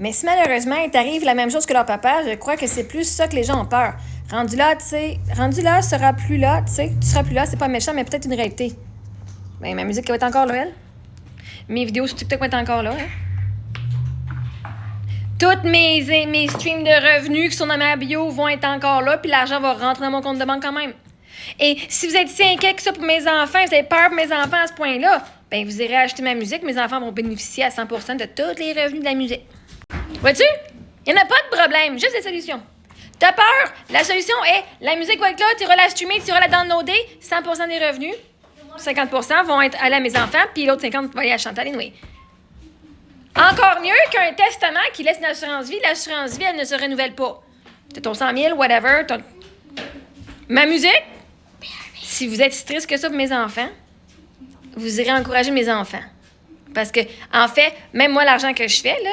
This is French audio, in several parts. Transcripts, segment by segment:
Mais si malheureusement, il t'arrive la même chose que leur papa, je crois que c'est plus ça que les gens ont peur. Rendu là, sera plus là, tu sais. Tu seras plus là, c'est pas méchant, mais peut-être une réalité. Ben, ma musique va être encore là, elle. Mes vidéos sur TikTok vont être encore là, hein. Toutes mes streams de revenus qui sont dans ma bio vont être encore là, puis l'argent va rentrer dans mon compte de banque quand même. Et si vous êtes si inquiet que ça pour mes enfants, vous avez peur pour mes enfants à ce point-là, ben vous irez acheter ma musique, mes enfants vont bénéficier à 100% de tous les revenus de la musique. Vois-tu? Il n'y en a pas de problème, juste des solutions. T'as peur? La solution est, la musique va être là, tu iras la streamer, tu iras la downloader, 100% des revenus, 50% vont être allés à mes enfants, puis l'autre 50% va aller à Chantal anyway. Encore mieux qu'un testament qui laisse une assurance vie. L'assurance vie, elle ne se renouvelle pas. T'as ton 100 000, whatever. Ma musique, si vous êtes si triste que ça pour mes enfants, vous irez encourager mes enfants. Parce que, en fait, même moi, l'argent que je fais, là,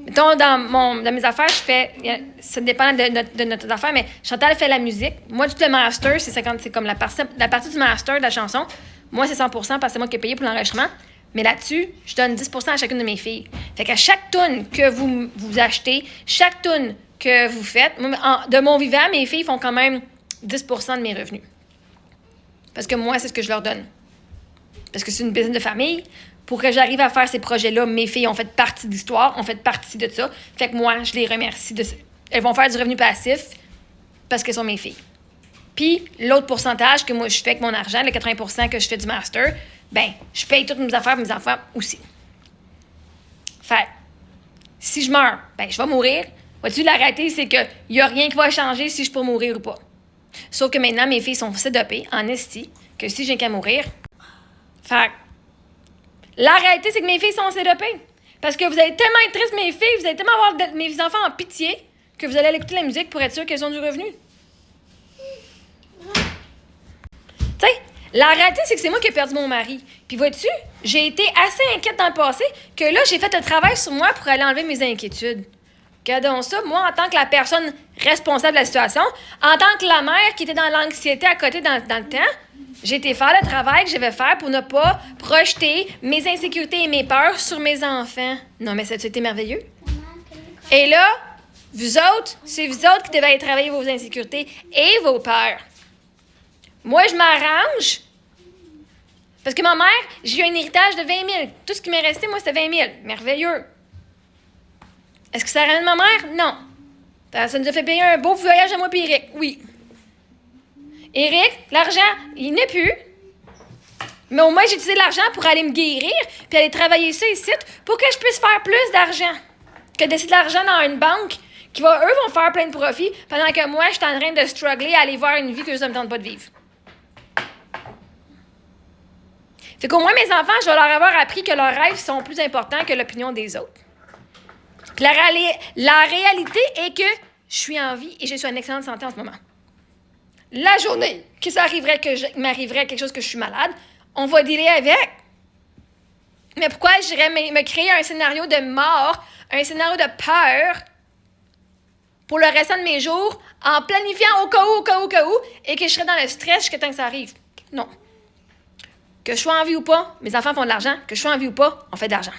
mettons, dans mes affaires, je fais, ça dépend de notre affaire, mais Chantal fait la musique. Moi, tout le master, c'est comme la partie du master de la chanson. Moi, c'est 100% parce que c'est moi qui ai payé pour l'enregistrement. Mais là-dessus, je donne 10% à chacune de mes filles. Fait qu'à chaque tune que vous achetez, chaque tune que vous faites, de mon vivant, mes filles font quand même 10% de mes revenus. Parce que moi, c'est ce que je leur donne. Parce que c'est une business de famille. Pour que j'arrive à faire ces projets-là, mes filles ont fait partie de l'histoire, ont fait partie de ça. Fait que moi, je les remercie. Elles vont faire du revenu passif parce qu'elles sont mes filles. Puis, l'autre pourcentage que moi, je fais avec mon argent, le 80% que je fais du master, ben, je paye toutes mes affaires, mes enfants aussi. Fait, si je meurs, ben, je vais mourir. Vois-tu, la réalité, c'est qu'il n'y a rien qui va changer si je peux mourir ou pas. Sauf que maintenant, mes filles sont sédopées, en esti, que si j'ai qu'à mourir. Fait, la réalité, c'est que mes filles sont sédopées. Parce que vous allez tellement être tristes, mes filles, vous allez tellement avoir mes enfants en pitié, que vous allez aller écouter la musique pour être sûr qu'elles ont du revenu. Tu sais, la réalité, c'est que c'est moi qui ai perdu mon mari. Puis vois-tu, j'ai été assez inquiète dans le passé que là, j'ai fait un travail sur moi pour aller enlever mes inquiétudes. Regardons ça, moi, en tant que la personne responsable de la situation, en tant que la mère qui était dans l'anxiété à côté dans le temps, j'ai été faire le travail que je vais faire pour ne pas projeter mes insécurités et mes peurs sur mes enfants. Non, mais ça a été merveilleux. Et là, vous autres, c'est vous autres qui devez travailler vos insécurités et vos peurs. Moi, je m'arrange. Parce que ma mère, j'ai eu un héritage de 20 000. Tout ce qui m'est resté, moi, c'était 20 000. Merveilleux. Est-ce que ça ramène ma mère? Non. Ça nous a fait payer un beau voyage à moi et Eric. Oui. Eric, l'argent, il n'est plus. Mais au moins, j'ai utilisé l'argent pour aller me guérir puis aller travailler ça ici pour que je puisse faire plus d'argent que de laisser de l'argent dans une banque qui eux vont faire plein de profits pendant que moi, je suis en train de struggler à aller voir une vie que je ne me tente pas de vivre. Fait qu'au moins, mes enfants, je vais leur avoir appris que leurs rêves sont plus importants que l'opinion des autres. Puis la réalité est que je suis en vie et je suis en excellente santé en ce moment. La journée que ça arriverait, m'arriverait quelque chose que je suis malade, on va dealer avec. Mais pourquoi j'irais me créer un scénario de mort, un scénario de peur pour le restant de mes jours en planifiant au cas où, et que je serais dans le stress jusqu'à temps que ça arrive? Non. Que je sois en vie ou pas, mes enfants font de l'argent. Que je sois en vie ou pas, on fait de l'argent.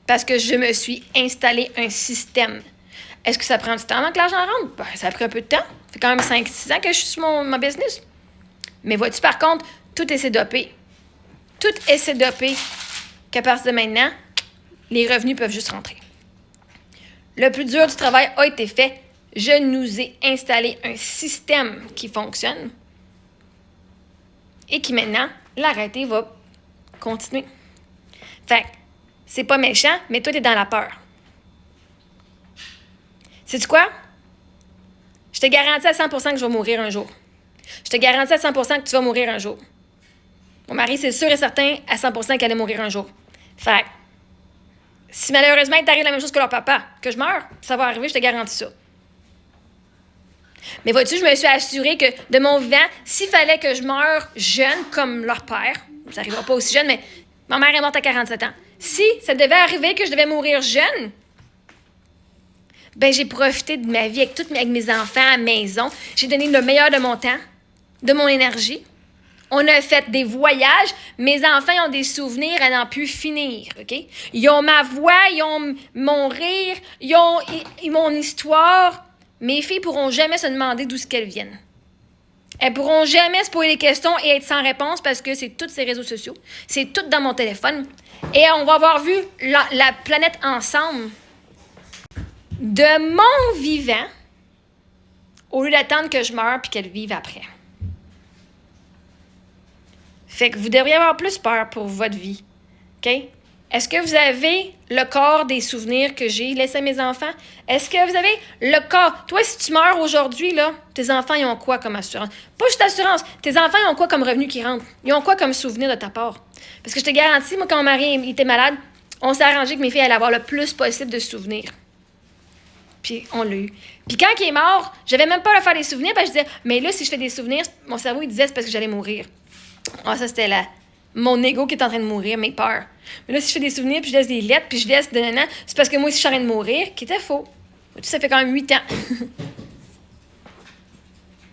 Parce que je me suis installé un système. Est-ce que ça prend du temps avant que l'argent rentre? Ben, ça a pris un peu de temps. Ça fait quand même 5-6 ans que je suis sur ma business. Mais vois-tu, par contre, tout est sédopé. Tout est sédopé qu'à partir de maintenant, les revenus peuvent juste rentrer. Le plus dur du travail a été fait. Je nous ai installé un système qui fonctionne et qui maintenant, la réalité va continuer. Fait que, c'est pas méchant, mais toi, t'es dans la peur. Sais-tu quoi? Je te garantis à 100% que je vais mourir un jour. Je te garantis à 100% que tu vas mourir un jour. Mon mari, c'est sûr et certain à 100% qu'elle allait mourir un jour. Fait que, si malheureusement il t'arrive la même chose que leur papa, que je meurs, ça va arriver, je te garantis ça. Mais vois-tu, je me suis assurée que de mon vivant, s'il fallait que je meure jeune comme leur père, ça n'arrivera pas aussi jeune, mais ma mère est morte à 47 ans. Si ça devait arriver que je devais mourir jeune, ben j'ai profité de ma vie avec mes enfants à la maison. J'ai donné le meilleur de mon temps, de mon énergie, On a fait des voyages. Mes enfants ils ont des souvenirs à n'en plus finir, OK? Ils ont ma voix, ils ont mon rire, ils ont mon histoire. Mes filles pourront jamais se demander d'où qu'elles viennent. Elles pourront jamais se poser des questions et être sans réponse parce que c'est tous ces réseaux sociaux. C'est tout dans mon téléphone. Et on va avoir vu la planète ensemble de mon vivant au lieu d'attendre que je meure puis qu'elle vive après. Fait que vous devriez avoir plus peur pour votre vie. OK? Est-ce que vous avez le corps des souvenirs que j'ai laissés à mes enfants? Est-ce que vous avez le corps? Toi, si tu meurs aujourd'hui, là, tes enfants, ils ont quoi comme assurance? Pas juste assurance. Tes enfants, ils ont quoi comme revenu qui rentre? Ils ont quoi comme souvenir de ta part? Parce que je te garantis, moi, quand mon mari était malade, on s'est arrangé que mes filles allaient avoir le plus possible de souvenirs. Puis on l'a eu. Puis quand il est mort, j'avais même pas à faire des souvenirs, parce que je disais, mais là, si je fais des souvenirs, mon cerveau, il disait, c'est parce que j'allais mourir. Ah, ça, c'était mon ego qui est en train de mourir, mes peurs. Mais là, si je fais des souvenirs, puis je laisse des lettres, puis je laisse c'est parce que moi aussi, je suis en train de mourir, qui était faux. Ça fait quand même 8 ans.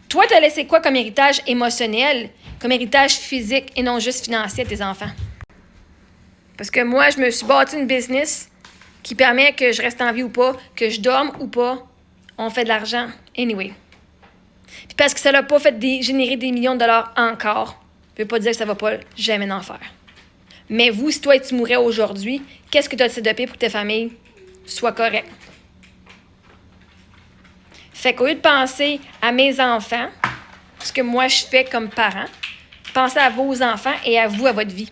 Toi, t'as laissé quoi comme héritage émotionnel, comme héritage physique et non juste financier à tes enfants? Parce que moi, je me suis bâti une business qui permet que je reste en vie ou pas, que je dorme ou pas, on fait de l'argent anyway. Puis parce que ça l'a pas fait générer des millions de dollars encore, ça veut pas dire que ça va pas jamais en faire. Mais vous, si toi tu mourrais aujourd'hui, qu'est-ce que tu as décidé de payer pour que ta famille soit correcte? Fait qu'au lieu de penser à mes enfants, ce que moi je fais comme parent, pensez à vos enfants et à vous, à votre vie.